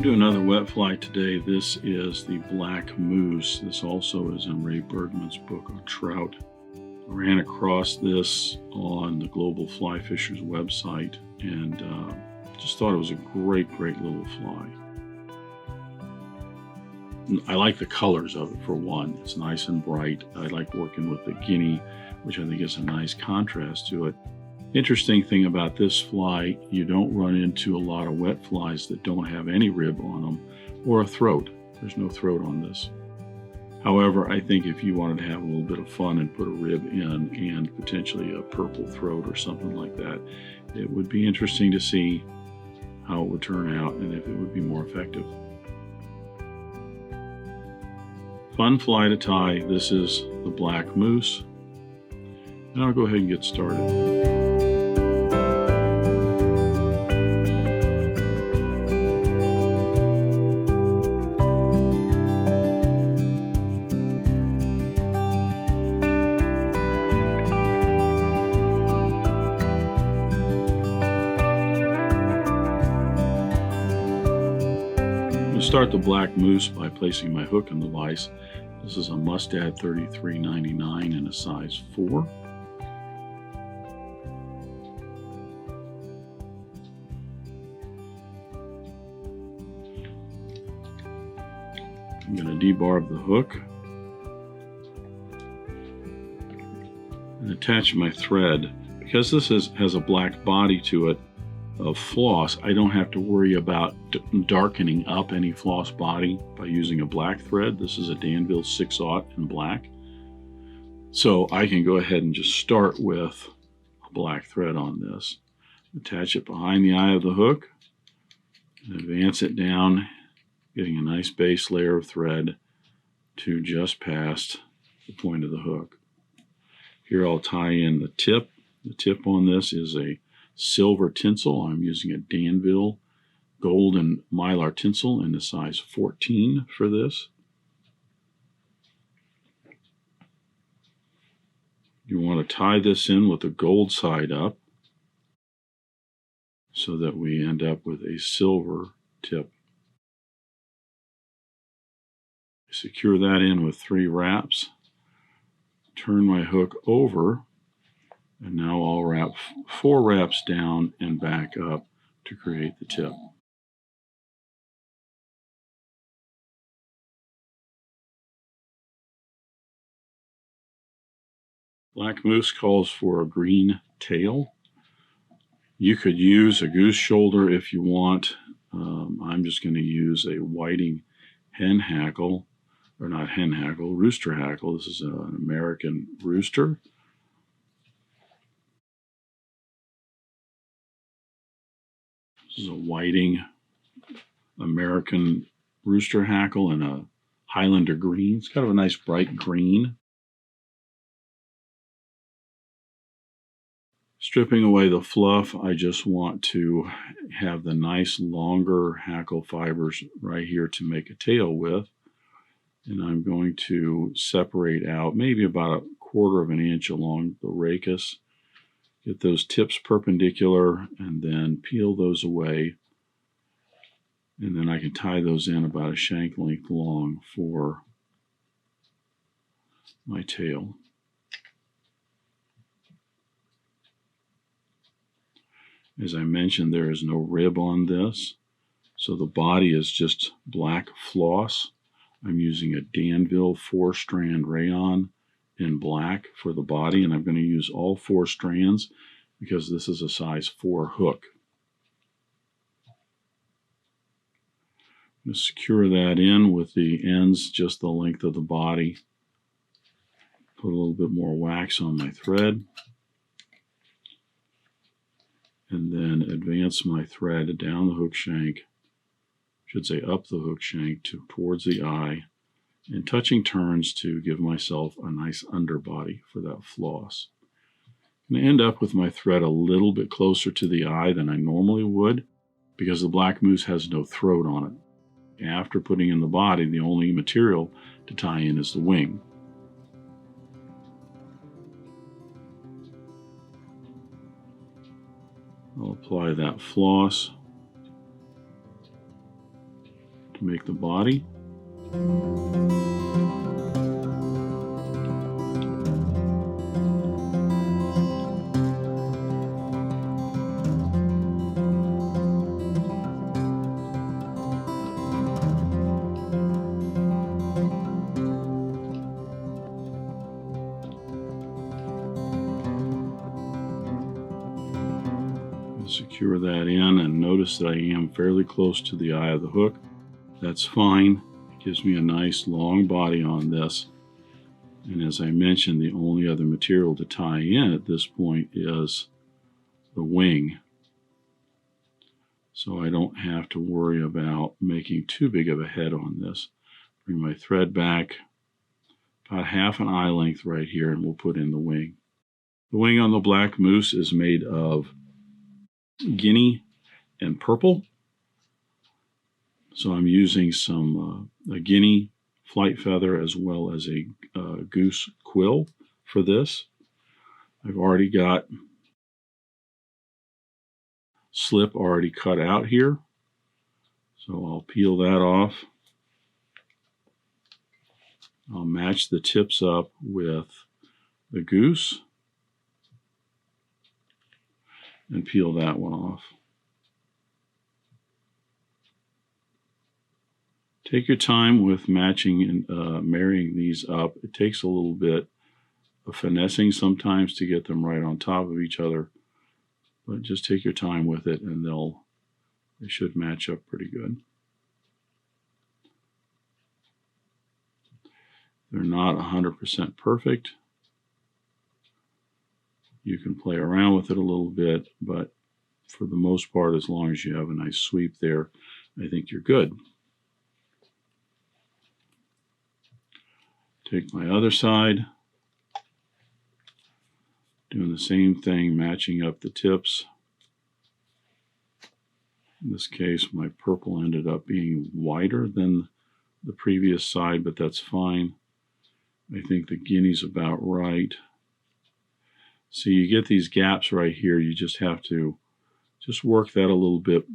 do another wet fly today. This is the black moose. This also is in Ray Bergman's book on trout. I ran across this on the Global Fly Fishers website and just thought it was a great little fly. I like the colors of it for one. It's nice and bright. I like working with the Guinea, which I think is a nice contrast to it. Interesting thing about this fly, you don't run into a lot of wet flies that don't have any rib on them or a throat. There's no throat on this. However, I think if you wanted to have a little bit of fun and put a rib in and potentially a purple throat or something like that, it would be interesting to see how it would turn out and if it would be more effective. Fun fly to tie. This is the black moose. And I'll go ahead and get started. Start the black moose by placing my hook in the vise. This is a Mustad 33.99 in a size 4. I'm going to debarb the hook and attach my thread. Because this has a black body to it, of floss, I don't have to worry about darkening up any floss body by using a black thread. This is a Danville 6/0 in black. So I can go ahead and just start with a black thread on this. Attach it behind the eye of the hook and advance it down, getting a nice base layer of thread to just past the point of the hook. Here I'll tie in the tip. The tip on this is a silver tinsel. I'm using a Danville gold and Mylar tinsel in a size 14 for this. You want to tie this in with the gold side up so that we end up with a silver tip. Secure that in with 3 wraps. Turn my hook over. And now I'll wrap 4 wraps down and back up to create the tip. Black moose calls for a green tail. You could use a goose shoulder if you want. I'm just going to use a whiting hen hackle, or not hen hackle, rooster hackle. This is an American rooster. This is a whiting American rooster hackle in a Highlander green. It's kind of a nice bright green. Stripping away the fluff, I just want to have the nice longer hackle fibers right here to make a tail with. And I'm going to separate out maybe about 1/4 of an inch along the rachis. Get those tips perpendicular and then peel those away. And then I can tie those in about a shank length long for my tail. As I mentioned, there is no rib on this. So the body is just black floss. I'm using a Danville 4-strand Rayon in black for the body, and I'm going to use all 4 strands because this is a size 4 hook. I'm going to secure that in with the ends just the length of the body. Put a little bit more wax on my thread, and then advance my thread down the hook shank, should say up the hook shank towards the eye, and touching turns to give myself a nice underbody for that floss. I'm going to end up with my thread a little bit closer to the eye than I normally would because the black moose has no throat on it. After putting in the body, the only material to tie in is the wing. I'll apply that floss to make the body. Secure that in, and notice that I am fairly close to the eye of the hook. That's fine. It gives me a nice long body on this. And as I mentioned, the only other material to tie in at this point is the wing. So I don't have to worry about making too big of a head on this. Bring my thread back about half an eye length right here, and we'll put in the wing. The wing on the black moose is made of Guinea and purple. So I'm using some a Guinea flight feather as well as a Goose Quill for this. I've already got slip already cut out here. So I'll peel that off. I'll match the tips up with the goose and peel that one off. Take your time with matching and marrying these up. It takes a little bit of finessing sometimes to get them right on top of each other, but just take your time with it and they should match up pretty good. They're not 100% perfect. You can play around with it a little bit, but for the most part, as long as you have a nice sweep there, I think you're good. Take my other side, doing the same thing, matching up the tips. In this case, my purple ended up being wider than the previous side, but that's fine. I think the Guinea's about right. So you get these gaps right here. You just have to just work that a little bit,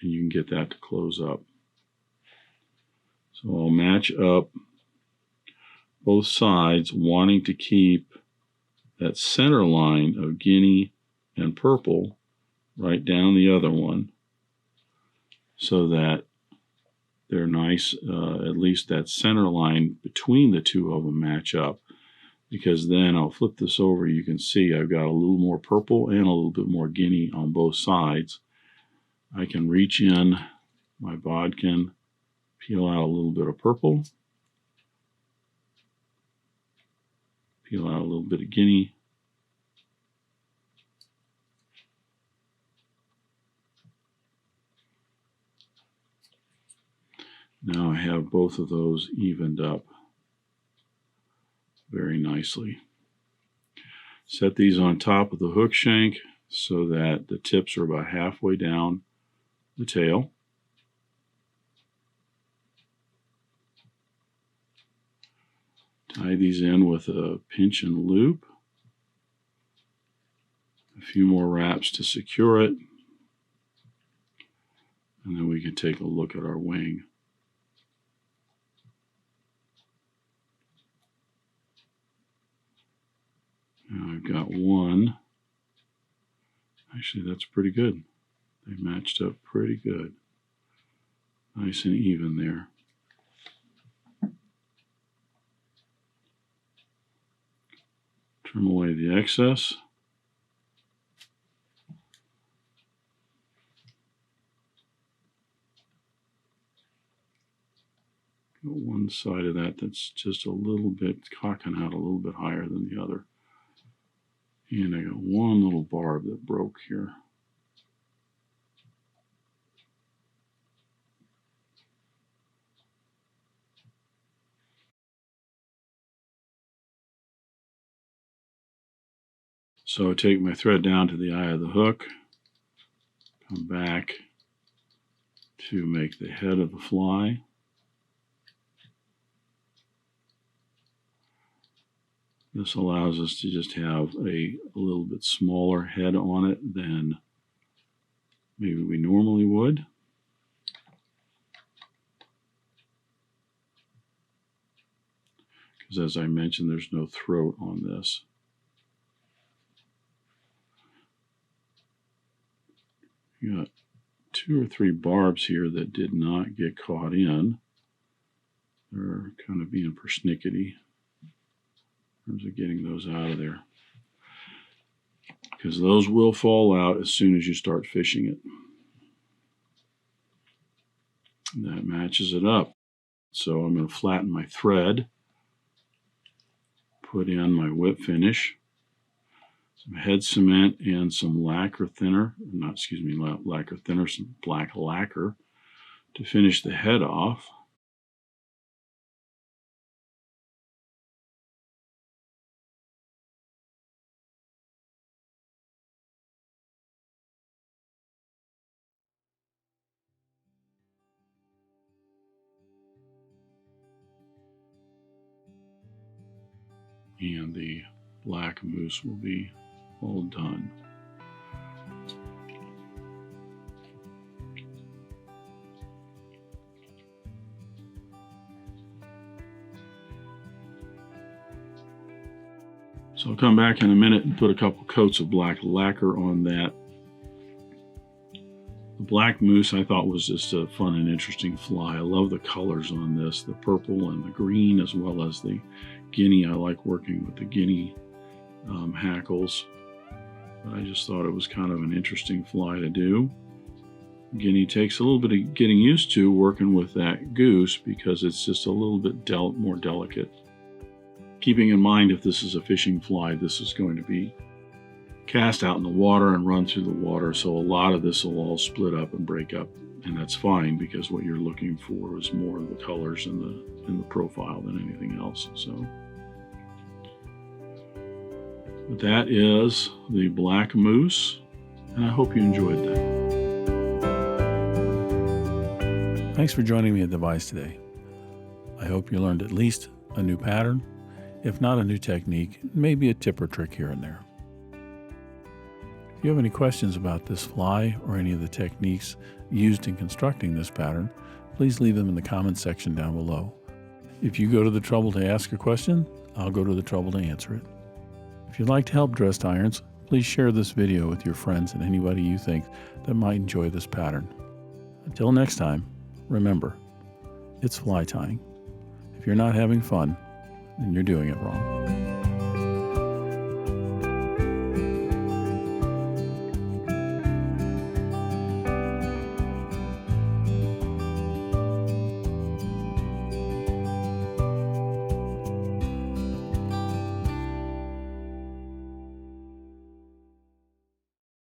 and you can get that to close up. So I'll match up both sides, wanting to keep that center line of Guinea and purple right down the other one, so that they're nice, at least that center line between the two of them match up. Because then I'll flip this over, you can see I've got a little more purple and a little bit more Guinea on both sides. I can reach in my bodkin, peel out a little bit of purple, peel out a little bit of Guinea, now I have both of those evened up very nicely. Set these on top of the hook shank so that the tips are about halfway down the tail. Tie these in with a pinch and loop. A few more wraps to secure it. And then we can take a look at our wing. Now I've got one. Actually, that's pretty good. They matched up pretty good. Nice and even there. Trim away the excess. Got one side of that that's just a little bit cocking out a little bit higher than the other. And I got one little barb that broke here. So I take my thread down to the eye of the hook, come back to make the head of the fly. This allows us to just have a little bit smaller head on it than maybe we normally would. because as I mentioned, there's no throat on this. You got 2 or 3 barbs here that did not get caught in. They're kind of being persnickety in terms of getting those out of there, because those will fall out as soon as you start fishing it. And that matches it up. So I'm going to flatten my thread, put in my whip finish, some head cement and some lacquer thinner, lacquer thinner, some black lacquer to finish the head off. And the black moose will be all done. So I'll come back in a minute and put a couple coats of black lacquer on that. The black moose I thought was just a fun and interesting fly. I love the colors on this, the purple and the green, as well as the Guinea. I like working with the Guinea hackles. But I just thought it was kind of an interesting fly to do. Guinea takes a little bit of getting used to working with that goose because it's just a little bit more delicate. Keeping in mind, if this is a fishing fly, this is going to be cast out in the water and run through the water, so a lot of this will all split up and break up, and that's fine because what you're looking for is more of the colors in the profile than anything else. So but that is the black moose, and I hope you enjoyed that. Thanks for joining me at Devise today. I hope you learned at least a new pattern, if not a new technique, maybe a tip or trick here and there. If you have any questions about this fly or any of the techniques used in constructing this pattern, please leave them in the comments section down below. If you go to the trouble to ask a question, I'll go to the trouble to answer it. If you'd like to help dressed irons, please share this video with your friends and anybody you think that might enjoy this pattern. Until next time, remember, it's fly tying. If you're not having fun, then you're doing it wrong.